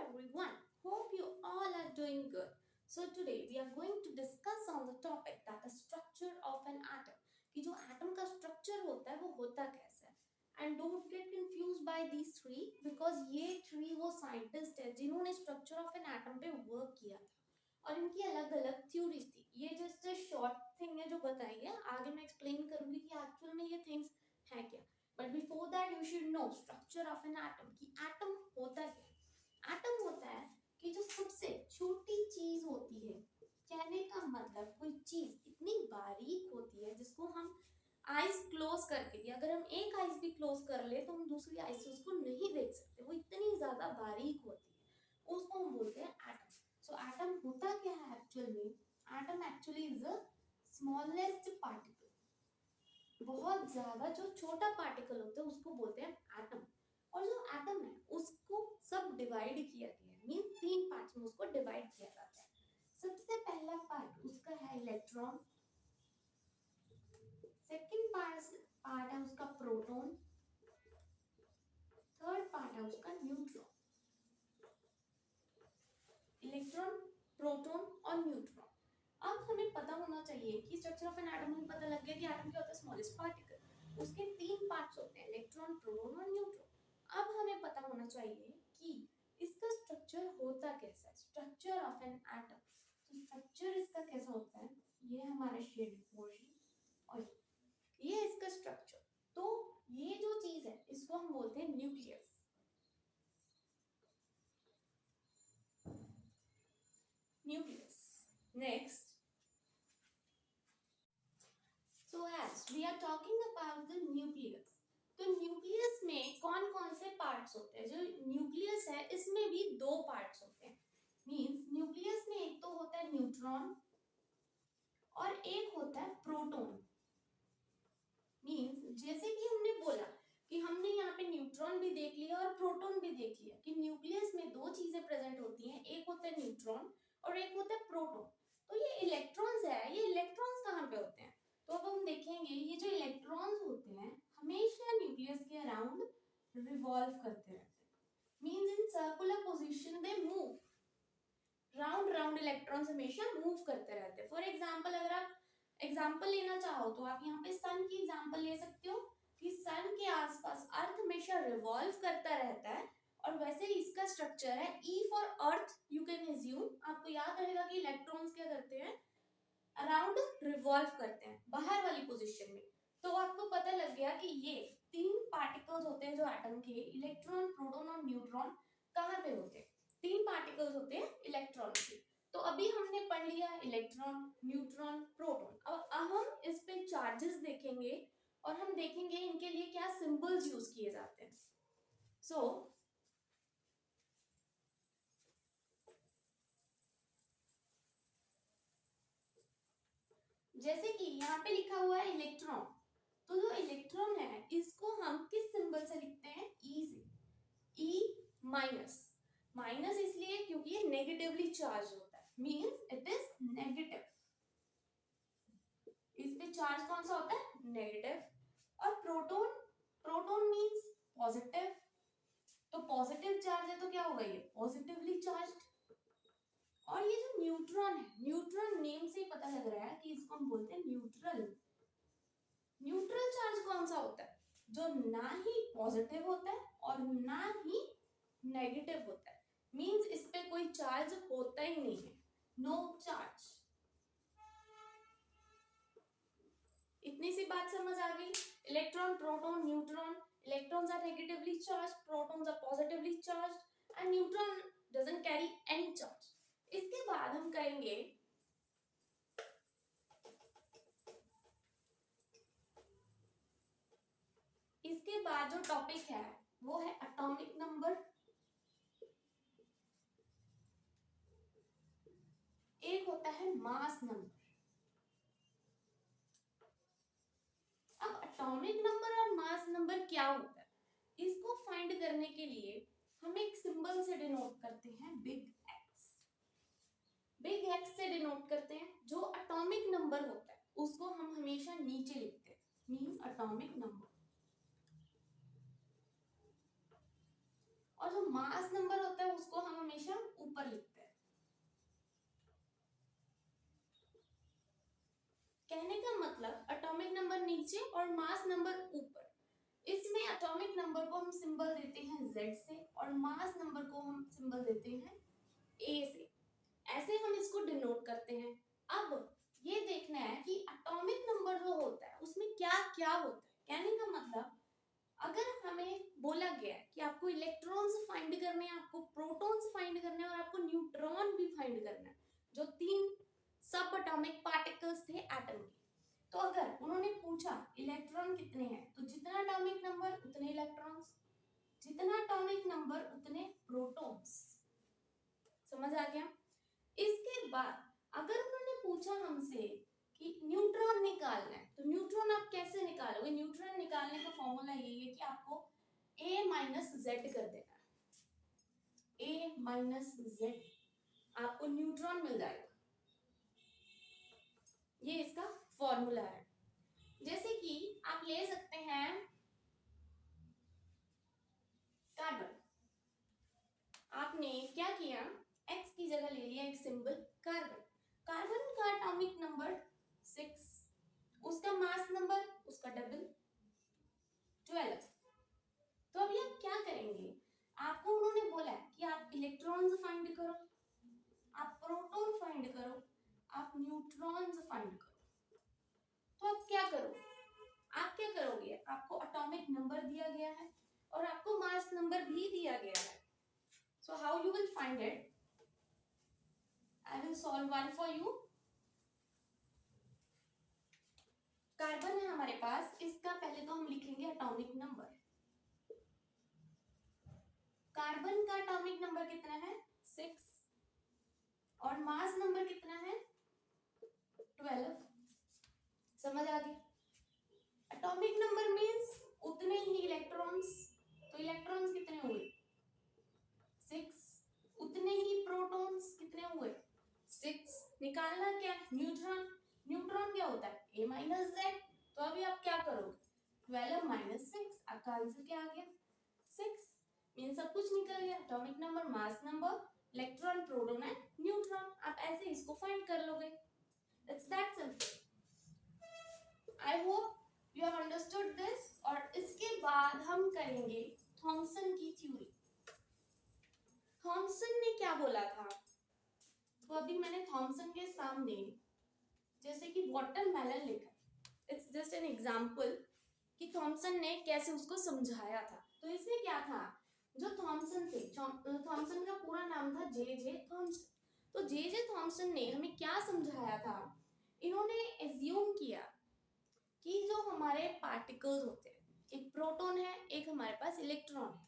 everyone. Hope you all are doing good. So today we are going to discuss on the topic that is structure of an atom. कि जो atom का structure होता है वो होता कैसे है? And don't get confused by these three because ये three वो scientist है जिन्होंने structure of an atom पे work किया था और इनकी अलग अलग theories थी. ये just a short thing है जो बताई है. आगे मैं explain करूँगी कि actual में ये things है क्या. But before that you should know structure of an atom कि atom होता क्या है. Atom होता है कि जो सबसे छोटी चीज होती है, कहने का मतलब कोई चीज इतनी बारीक होती है जिसको हम आईज क्लोज करके भी, अगर हम एक आईज भी क्लोज कर ले तो हम दूसरी आईज से उसको नहीं देख सकते, वो इतनी ज्यादा बारीक होती है, उसको हम बोलते हैं एटम. सो एटम होता क्या है एक्चुअल में? Atom actually is a smallest particle. बहुत ज्यादा जो छोटा पार्टिकल होता है उसको बोलते हैं एटम. और जो एटम है उसको सब डिवाइड किया गया है, मीन तीन पार्ट्स में उसको डिवाइड किया जाता है. सबसे पहला पार्ट उसका है इलेक्ट्रॉन, सेकंड पार्ट है उसका प्रोटॉन, थर्ड पार्ट है उसका न्यूट्रॉन. इलेक्ट्रॉन, प्रोटॉन और न्यूट्रॉन. अब हमें पता होना चाहिए कि स्ट्रक्चर ऑफ एन एटम में पता लग गया कि एटम क्या होता है, स्मॉलेस्ट पार्टिकल. उसके तीन पार्ट्स होते हैं, इलेक्ट्रॉन, प्रोटॉन और न्यूट्रॉन. अब हमें पता होना चाहिए कि इसका स्ट्रक्चर होता कैसा है, स्ट्रक्चर ऑफ एन एटम. तो स्ट्रक्चर इसका कैसा होता है, ये हमारा शेडेड पोर्शन और ये इसका स्ट्रक्चर. तो ये जो चीज है इसको हम बोलते हैं nucleus. Nucleus. Next, so as we are talking about the nucleus, तो न्यूक्लियस में कौन कौन से पार्ट्स होते हैं? जो न्यूक्लियस है इसमें भी दो पार्ट्स होते हैं. मींस न्यूक्लियस में एक तो होता है न्यूट्रॉन और एक होता है प्रोटॉन. मींस जैसे कि हमने बोला कि हमने यहाँ पे न्यूट्रॉन भी देख लिया और प्रोटॉन भी देख लिया कि न्यूक्लियस में दो चीजें प्रेजेंट होती हैं, एक होता है न्यूट्रॉन और एक होता है प्रोटॉन. तो ये इलेक्ट्रॉन्स है, ये इलेक्ट्रॉन्स कहाँ पे होते हैं? तो अब हम देखेंगे ये जो इलेक्ट्रॉन्स होते हैं हमेशा न्यूक्लियस के अराउंड रिवॉल्व करते रहते हैं. Means in circular position they move round round. Electrons हमेशा मूव करते रहते हैं. फॉर एग्जांपल अगर आप एग्जांपल लेना चाहो तो आप यहाँ पे सन की एग्जांपल ले सकते हो कि सन के आसपास अर्थ हमेशा रिवॉल्व करता रहता है. और वैसे ही इसका स्ट्रक्चर है E for earth. You can assume, आपको याद रहेगा कि इलेक्ट्रॉन्स क्या करते हैं, अराउंड रिवॉल्व करते हैं बाहर वाली पोजीशन में. तो आपको पता लग गया कि ये तीन पार्टिकल्स होते हैं जो एटम के, इलेक्ट्रॉन, प्रोटॉन और न्यूट्रॉन, कहाँ पे होते हैं? तीन पार्टिकल्स होते हैं इलेक्ट्रॉन के. तो अभी हमने पढ़ लिया इलेक्ट्रॉन, न्यूट्रॉन, प्रोटॉन. अब हम इस पे चार्जेस देखेंगे और हम देखेंगे इनके लिए क्या सिंबल्स यूज किए जाते हैं. सो जैसे कि यहाँ पे लिखा हुआ है इलेक्ट्रॉन, तो जो इलेक्ट्रॉन है इसको हम किस सिंबल से लिखते हैं? ई से. E minus. माइनस इसलिए क्योंकि ये नेगेटिवली चार्ज होता है, मींस इट इज नेगेटिव. इस पे चार्ज कौन सा होता है? नेगेटिव. और प्रोटॉन, प्रोटॉन मींस पॉजिटिव. तो पॉजिटिव चार्ज है तो क्या होगा? ये पॉजिटिवली चार्ज्ड. और ये जो न्यूट्रॉन है, न्यूट्रॉन नेम से ही पता लग रहा है कि इसको हम बोलते हैं न्यूट्रल. न्यूट्रल चार्ज कौन सा होता है? जो ना ही पॉजिटिव होता है और ना ही नेगेटिव होता है. मींस इस पे कोई चार्ज होता ही नहीं है, नो चार्ज. इतनी सी बात समझ आ गई. Electron, proton, neutron. Electrons are negatively charge, protons are positively charge and neutron doesn't carry any charge. इसके बाद हम करेंगे इसके बाद जो टॉपिक है वो है एटॉमिक नंबर. एक होता है मास नंबर. अब एटॉमिक नंबर और मास नंबर क्या होता है, इसको फाइंड करने के लिए हम एक सिंबल से डिनोट करते हैं, बिग एक्स. बिग एक्स से डिनोट करते हैं. जो एटॉमिक नंबर होता है उसको हम हमेशा नीचे लिखते हैं, मींस एटॉमिक नंबर. और जो मास नंबर होता है उसको हम हमेशा ऊपर लिखते हैं। कहने का मतलब एटॉमिक नंबर नीचे और मास नंबर ऊपर। इसमें एटॉमिक नंबर को हम सिंबल देते हैं Z से और मास नंबर को हम सिंबल देते हैं A से। ऐसे हम इसको डिनोट करते हैं। अब ये देखना है कि एटॉमिक नंबर जो होता है उसमें क्या क्या होता है। कहने का मतलब अगर हमें बोला गया है कि आपको इलेक्ट्रॉन्स फाइंड करने हैं, आपको प्रोटॉन्स फाइंड करने हैं और आपको न्यूट्रॉन भी फाइंड करना है, जो 3 सब एटॉमिक पार्टिकल्स थे एटम के, तो अगर उन्होंने पूछा इलेक्ट्रॉन कितने हैं, तो जितना एटॉमिक नंबर उतने इलेक्ट्रॉन्स, जितना एटॉमिक नंबर उतने प्रोटॉन्स। समझ आ गया? इसके बाद अगर उन्होंने पूछा हमसे कि न्यूट्रॉन निकालना है, तो न्यूट्रॉन आप कैसे निकालोगे? न्यूट्रॉन निकालने का फॉर्मूला यही है कि आपको A माइनस Z कर देना है। A माइनस Z, आपको न्यूट्रॉन मिल जाएगा। ये इसका फॉर्मूला है। जैसे कि आप ले सकते हैं कार्बन। आपने क्या किया, X की जगह ले लिया एक सिंबल कार्बन। कार्बन का एटॉमिक नंबर 6, उसका मास नंबर उसका डबल 12। तो अभी आप क्या करेंगे, आपको उन्होंने बोला है कि आप इलेक्ट्रॉन्स फाइंड करो, आप प्रोटॉन फाइंड करो, आप न्यूट्रॉन्स फाइंड करो। तो आप क्या करोगे? आप क्या करोगे, आपको एटॉमिक नंबर दिया गया है और आपको मास नंबर भी दिया गया है। So how you will find it? I will solve one for you. Carbon है हमारे पास, इसका पहले तो हम लिखेंगे एटॉमिक नंबर। कार्बन का एटॉमिक नंबर कितना है? 6 और मास नंबर कितना है? 12। समझ आ गई? एटॉमिक नंबर मींस उतने ही इलेक्ट्रॉन्स, तो इलेक्ट्रॉन्स कितने हुए? 6। उतने ही प्रोटॉन्स कितने हुए? 6। निकालना क्या? न्यूट्रॉन। न्यूट्रॉन क्या होता है? A minus Z। तो अभी आप क्या करोगे? 12 माइनस 6, आपका आंसर क्या आ गया? 6। मीन सब कुछ निकल गया, atomic number, mass number, electron, proton and neutron. आप ऐसे इसको फाइंड कर लोगे। It's that simple. I hope you have understood this. और इसके बाद हम करेंगे थॉमसन की थ्योरी। थॉमसन ने क्या बोला था? तो अभी मैंने थॉमसन के सामने जैसे कि वाटरमेलन लिखा, इट्स जस्ट एन एग्जांपल कि थॉमसन ने कैसे उसको समझाया था। तो इसमें क्या था, जो थॉमसन थे, थॉमसन का पूरा नाम था जे थॉमसन। तो जे थॉमसन ने हमें क्या समझाया था? इन्होंने एज्यूम किया कि जो हमारे पार्टिकल्स होते हैं, एक प्रोटॉन है, एक हमारे पास इलेक्ट्रॉन है,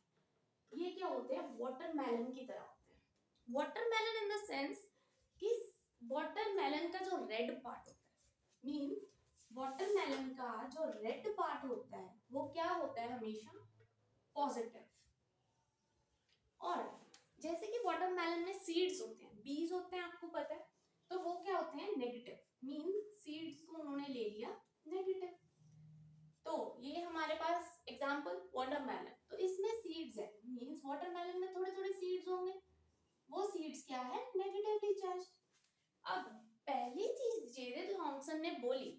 ये क्या होते हैं? वाटरमेलन की तरह होते हैं। वाटरमेलन इन द सेंस कि वाटरमेलन का जो रेड पार्ट होता है, मीन वाटरमेलन का जो रेड पार्ट होता है वो क्या होता है? हमेशा पॉजिटिव। और जैसे कि वाटरमेलन में सीड्स होते हैं, बीज होते हैं, आपको पता है, तो वो क्या होते हैं? नेगेटिव। मीन सीड्स को उन्होंने ले लिया नेगेटिव। तो ये हमारे पास एग्जांपल वाटरमेलन, तो इसमें सीड्स है, मींस वाटरमेलन में थोड़े थोड़े सीड्स होंगे, वो सीड्स क्या है? Negatively charge. अब पहली चीज जे थॉमसन ने बोली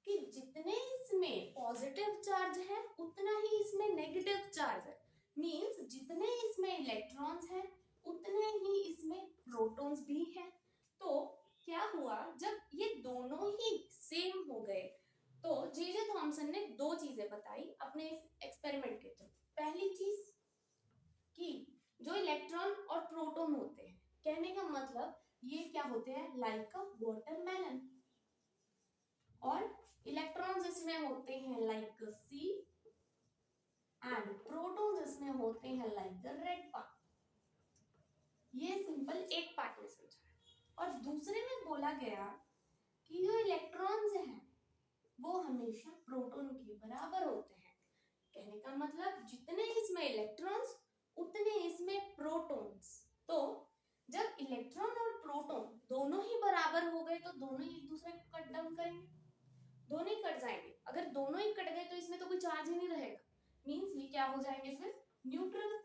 कि जितने इसमें पॉजिटिव चार्ज है उतना ही इसमें नेगेटिव चार्ज है, मींस जितने इसमें इलेक्ट्रॉन्स हैं उतने ही इसमें प्रोटॉन्स भी हैं। तो क्या हुआ, जब ये दोनों ही सेम हो गए तो जे थॉमसन ने 2 चीजें बताई अपने इस एक्सपेरिमेंट के थ्रू। पहली चीज कि जो इलेक्ट्रॉन और प्रोटॉन होते हैं, कहने का मतलब ये क्या होते हैं? लाइक अ वाटरमेलन। और इलेक्ट्रॉन्स इसमें होते हैं लाइक सी एंड प्रोटॉन्स इसमें होते हैं लाइक द रेड पार्ट। ये सिंपल एक पार्ट में समझा। और दूसरे में बोला गया कि जो इलेक्ट्रॉन्स हैं वो हमेशा प्रोटॉन के बराबर होते हैं। कहने का मतलब जितने इसमें इलेक्ट्रॉन्स उतने इसमें प्रोटॉन्स। तो जब इलेक्ट्रॉन और प्रोटॉन दोनों ही बराबर हो गए तो दोनों ही एक दूसरे को कट डाउन करेंगे, दोनों ही कट जाएंगे। अगर दोनों ही कट गए तो इसमें तो कोई चार्ज ही नहीं रहेगा, मींस ये क्या हो जाएंगे? फिर न्यूट्रल।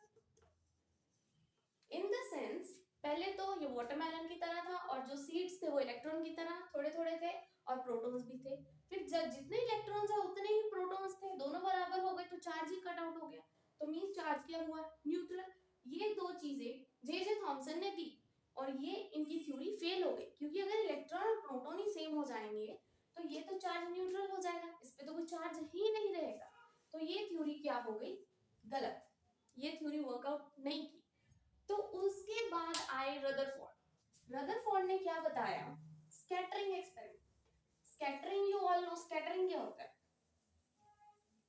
पहले तो ये वाटरमेलन की तरह था और जो सीड्स थे वो इलेक्ट्रॉन की तरह थोड़े थोड़े थे और प्रोटॉन्स भी थे। फिर जब जितने इलेक्ट्रॉन्स है उतने ही प्रोटॉन्स थे, दोनों बराबर हो गए तो चार्ज ही कट आउट हो गया, तो मींस चार्ज क्या हुआ, न्यूट्रल। ये दो चीजें जे थॉमसन ने दी और ये इनकी थ्योरी फेल हो गई, क्योंकि अगर इलेक्ट्रॉन और प्रोटॉन ही सेम हो जाएंगे तो ये तो चार्ज न्यूट्रल हो जाएगा, इस पे तो कोई चार्ज ही नहीं रहेगा। तो ये थ्योरी क्या हो गई, गलत, ये थ्योरी वर्कआउट नहीं की। तो उसके बाद आए रदरफोर्ड। रदरफोर्ड ने क्या बताया, scattering experiment. Scattering you all know, scattering क्या होता है,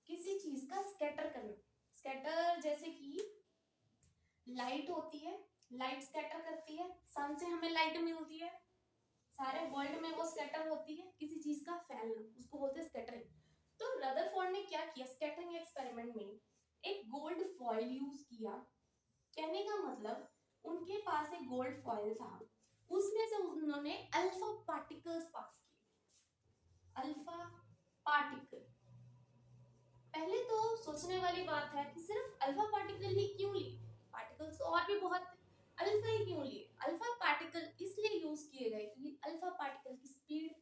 किसी चीज का स्कैटर करना। स्कैटर जैसे कि लाइट होती है, लाइट स्कैटर करती है, सन से हमें लाइट मिलती है, सारे वर्ल्ड में वो स्कैटर होती है, किसी चीज का फैलना, उसको बोलते हैं स्कैटरिंग। तो रदरफोर्ड ने क्या किया, स्कैटरिंग एक्सपेरिमेंट में एक गोल्ड फॉइल यूज किया। कहने का मतलब उनके पास एक गोल्ड फॉइल था, उसमें से उन्होंने अल्फा पार्टिकल्स पास किए। अल्फा पार्टिकल, पहले तो सोचने वाली बात है कि सिर्फ अल्फा पार्टिकल ही क्यों लिए, पार्टिकल्स तो और भी बहुत, अल्फा ही क्यों लिए। अल्फा पार्टिकल इसलिए यूज किए गए क्योंकि अल्फा पार्टिकल की स्पीड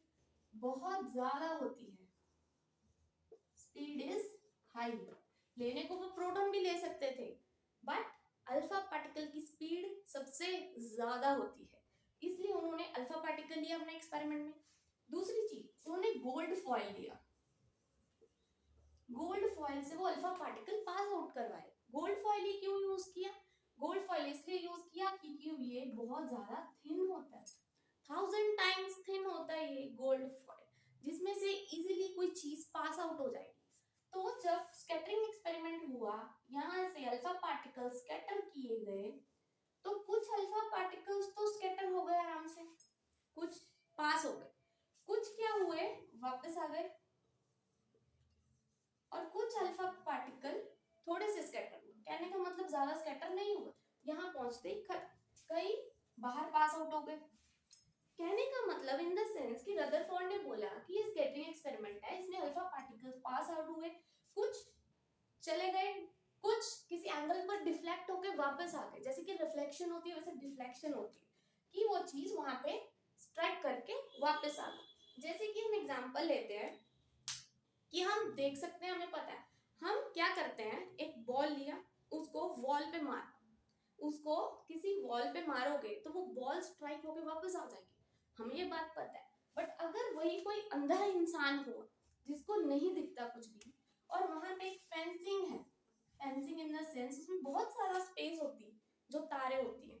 बहुत ज्यादा होती है, स्पीड इज हाई। लेने को वो प्रोटॉन भी ले सकते थे, बट अल्फा पार्टिकल की स्पीड सबसे ज्यादा होती है, इसलिए उन्होंने अल्फा पार्टिकल लिया अपने एक्सपेरिमेंट में। दूसरी चीज, उन्होंने गोल्ड फॉइल लिया, गोल्ड फॉइल से वो अल्फा पार्टिकल पास आउट करवाए। गोल्ड फॉइल ही क्यों यूज किया, गोल्ड फॉइल इसलिए यूज किया क्योंकि ये बहुत ज्यादा थिन होता है, 1000 टाइम्स थिन होता है ये गोल्ड फॉइल, जिसमें से इजीली कोई चीज पास आउट हो जाएगी। तो जब स्कैटरिंग एक्सपेरिमेंट हुआ, यहाँ से अल्फा पार्टिकल्स स्कैटर किए गए, तो कुछ अल्फा पार्टिकल्स तो स्कैटर हो गए आराम से, कुछ पास हो गए, कुछ क्या हुए, वापस आ गए, और कुछ अल्फा पार्टिकल थोड़े से स्कैटर हुए। कहने का मतलब ज्यादा स्कैटर नहीं हुआ, यहाँ पहुंचते ही कई बाहर पास आउट हो गए। कहने का मतलब इन द सेंस कि रदरफोर्ड ने बोला कि ये स्कैटरिंग एक्सपेरिमेंट है, इसमें अल्फा पार्टिकल्स पास आउट हुए, कुछ चले गए, कुछ किसी एंगल पर डिफ्लेक्ट होकर वापस आ गए। जैसे कि रिफ्लेक्शन होती है वैसे डिफ्लेक्शन होती है, कि वो चीज वहां पे स्ट्राइक करके वापस आ गई। जैसे कि हम एग्जांपल लेते हैं कि हम देख सकते हैं, हमें पता है हम क्या करते हैं, एक बॉल लिया, उसको वॉल पे मारा, उसको किसी वॉल पे मारोगे तो वो बॉल स्ट्राइक होके वापस आ जाएगी, हमें ये बात पता है। बट अगर वही कोई अंधा इंसान हो जिसको नहीं दिखता कुछ भी, और वहां पे एक फेंसिंग है, फेंसिंग इन द सेंस उसमें बहुत सारा स्पेस होती है, जो तारे होती है,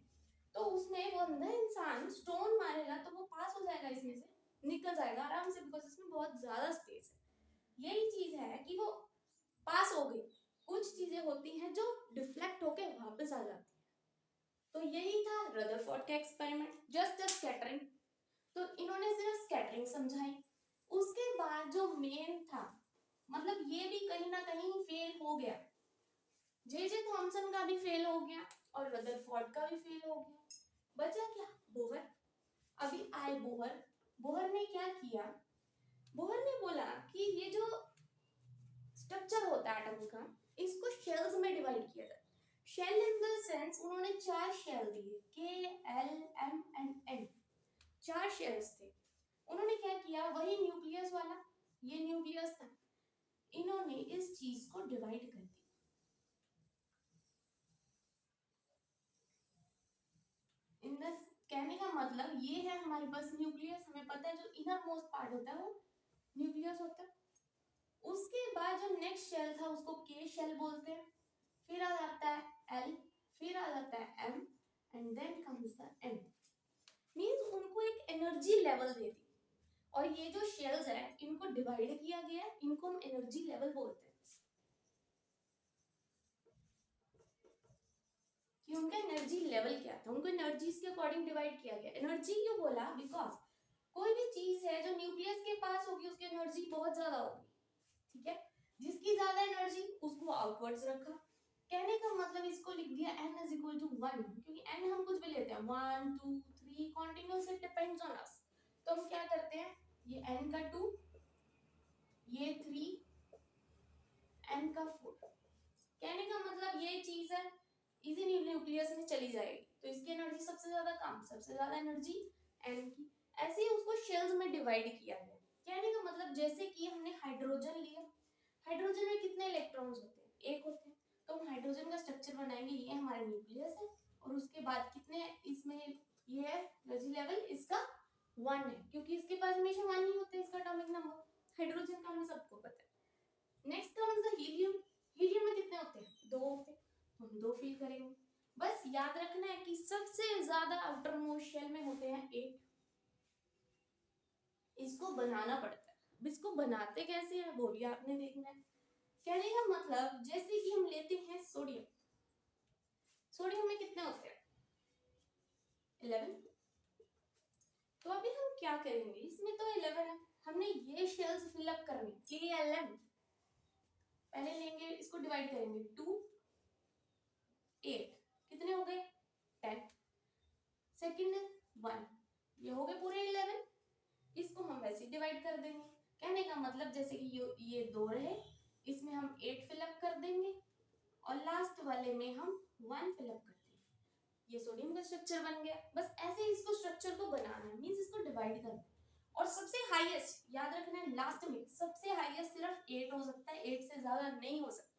तो उसमें वो अंधा इंसान स्टोन मारेगा तो वो पास हो जाएगा, इसमें से निकल जाएगा आराम से, बिकॉज इसमें बहुत ज्यादा स्पेस है। यही चीज है कि वो पास हो गई, कुछ चीजें होती हैं जो डिफ्लेक्ट होके वापस आ जाती है। तो यही था रदरफोर्ड का एक्सपेरिमेंट, जस्ट स्कैटरिंग। तो इन्होंने सिर्फ स्कैटरिंग समझाई, उसके बाद जो मेन था, मतलब ये भी कहीं ना कहीं फेल हो गया, जे थॉमसन का भी फेल हो गया और रदरफोर्ड का भी फेल हो गया, बचा क्या, बोहर। अभी आए बोहर। बोहर ने क्या किया, बोहर ने बोला कि ये जो स्ट्रक्चर होता है एटम का, इसको शेल्स में डिवाइड किया जाए। शेल इन द सेंस उन्होंने 4 शेल दिए, K, L, M and N, 4 shells थे। उन्होंने क्या किया, वही न्यूक्लियस वाला, ये न्यूक्लियस था, इन्होंने इस चीज को डिवाइड कर दिया। इन द कहने का मतलब ये है, हमारे पास न्यूक्लियस, हमें पता है जो इनर मोस्ट पार्ट होता है वो न्यूक्लियस होता है। उसके बाद जो नेक्स्ट शेल था उसको के शेल बोलते हैं, फिर आ जाता है एल, फिर आ जाता है M and then comes the N. मींस उनको एक एनर्जी लेवल दे दी, और ये जो शेल्स है इनको डिवाइड किया गया, इनको हम एनर्जी लेवल बोलते हैं कि उनका एनर्जी लेवल क्या था, उनको एनर्जीज के अकॉर्डिंग डिवाइड किया गया। एनर्जी क्यों बोला, बिकॉज कोई भी चीज है जो न्यूक्लियस के पास होगी उसकी एनर्जी बहुत ज्यादा होगी, ठीक है, जिसकी ज्यादा एनर्जी उसको आउटवर्ड्स रखा। कहने का मतलब इसको लिख दिया n इज इक्वल टू 1, क्योंकि n हम कुछ भी लेते हैं 1 2 3 continuous, it depends on us. तो हम क्या करते हैं, ये n का 2, ये 3, n का 4। कहने का मतलब ये चीज है इजी न्यूक्लियस में चली जाएगी, तो इसकी एनर्जी सबसे ज्यादा ज्यादा काम, सबसे ज्यादा एनर्जी एन की। ऐसे ही उसको शेल्स में डिवाइड किया गया। कहने का मतलब जैसे कि हमने हाइड्रोजन लिया, हाइड्रोजन में कितने इलेक्ट्रॉन्स होते हैं? एक होते हैं। तो हम हाइड्रोजन का स्ट्रक्चर बनाएंगे, ये हमारा न्यूक्लियस है और उसके बाद कितने इसमें ये है एनर्जी लेवल इसका 1 है, क्योंकि इसके पास हमेशा 1 ही होता है इसका एटॉमिक नंबर। हाइड्रोजन का हमें सबको पता है। Next comes the helium. Helium में कितने होते हैं? 2 होते हैं, तो हम 2 फिल करेंगे। बस याद रखना है कि सबसे ज्यादा आउटर मोस्ट शेल में होते हैं 8। इसको बनाना पड़ता है। अब इसको बनाते कैसे है वो भी आपने देखना है। कहने का मतलब जैसे कि हम लेते हैं सोडियम, सोडियम में कितने होते हैं? 11। तो अभी हम क्या करेंगे, इसमें तो 11 है, हमने ये शेल्स फिलअप करने KLM। पहले लेंगे, इसको डिवाइड करेंगे 2 8, कितने हो गए? 10। सेकंड 1, ये हो गए पूरे 11। इसको हम वैसे डिवाइड कर देंगे। कहने का मतलब जैसे कि ये 2 रहे, इसमें हम 8 फिलअप कर देंगे और लास्ट वाले में हम 1 फिलअप कर देंगे। ये सोडियम का स्ट्रक्चर बन गया। बस ऐसे इसको स्ट्रक्चर को बनाना है, मींस इसको डिवाइड करना है। और सबसे हाईएस्ट याद रखना है, लास्ट में सबसे हाईएस्ट सिर्फ 8 हो सकता है, 8 से ज्यादा नहीं हो सकता।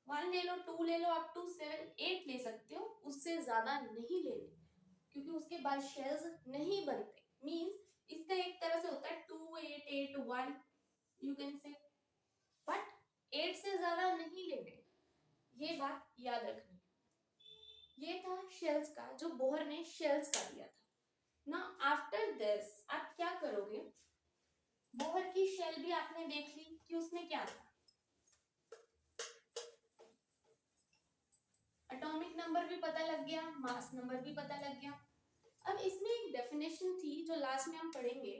1 ले लो, 2 ले लो, अप टू 7 8 ले सकते हो, उससे ज्यादा नहीं लेने, क्योंकि उसके बाद शेल्स नहीं बनते। मींस इसका एक तरह से होता है 2 8 8 1 यू कैन से, बट 8 से ज्यादा नहीं लेने, ये बात याद रखनी। ये था शेल्स का, जो बोहर ने शेल्स का दिया था। ना आफ्टर दिस आप क्या करोगे, बोहर की शेल भी आपने देख ली कि उसमें क्या था, एटॉमिक नंबर भी पता लग गया, मास नंबर भी पता लग गया। अब इसमें एक डेफिनेशन थी जो लास्ट में हम पढ़ेंगे,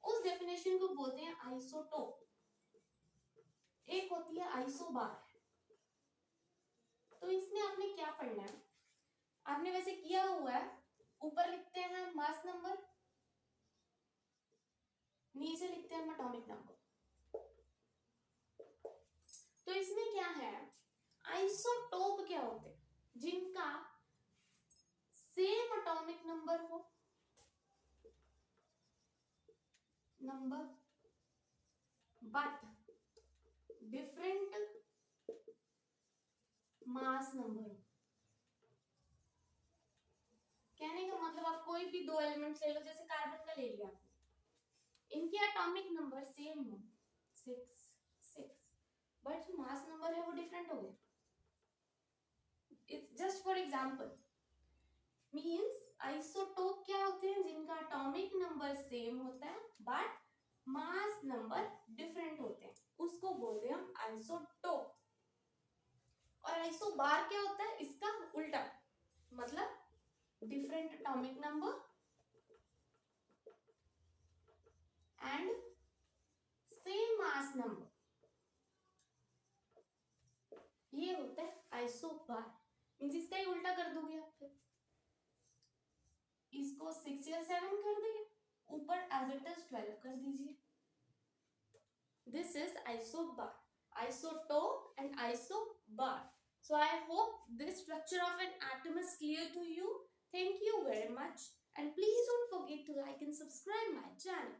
उस डेफिनेशन को बोलते हैं आइसोटोप। एक होती है आइसोबार। तो इसमें आपने क्या पढ़ना है, आपने वैसे किया हुआ है, ऊपर लिखते हैं मास नंबर, नीचे लिखते हैं एटॉमिक नंबर। तो इसमें क्या है, आइसोटोप क्या होते हैं? जिनका सेम एटॉमिक नंबर हो, number but different mass number. कहने का मतलब आप कोई भी 2 एलिमेंट्स ले लो, जैसे कार्बन का ले लिया आपने, इनके एटॉमिक नंबर सेम हो 6 6, बट जो मास नंबर है वो डिफरेंट हो गए। It's just for example, means isotope क्या होते हैं? जिनका एटॉमिक नंबर सेम होता है बट मास नंबर डिफरेंट होते हैं, उसको बोलते हैं हम आइसोटोप। और आइसोबार क्या होता है? इसका उल्टा, मतलब different atomic number and same mass number, ये होता है आइसोबार। मींस इसका ही उल्टा कर दोगे आप, फिर इसको 6 या 7 कर देंगे, ऊपर एज इट इज 12 कर दीजिए। This is isobar, isotope and isobar. So I hope this structure of an atom is clear to you. Thank you very much, and please don't forget to like and subscribe my channel.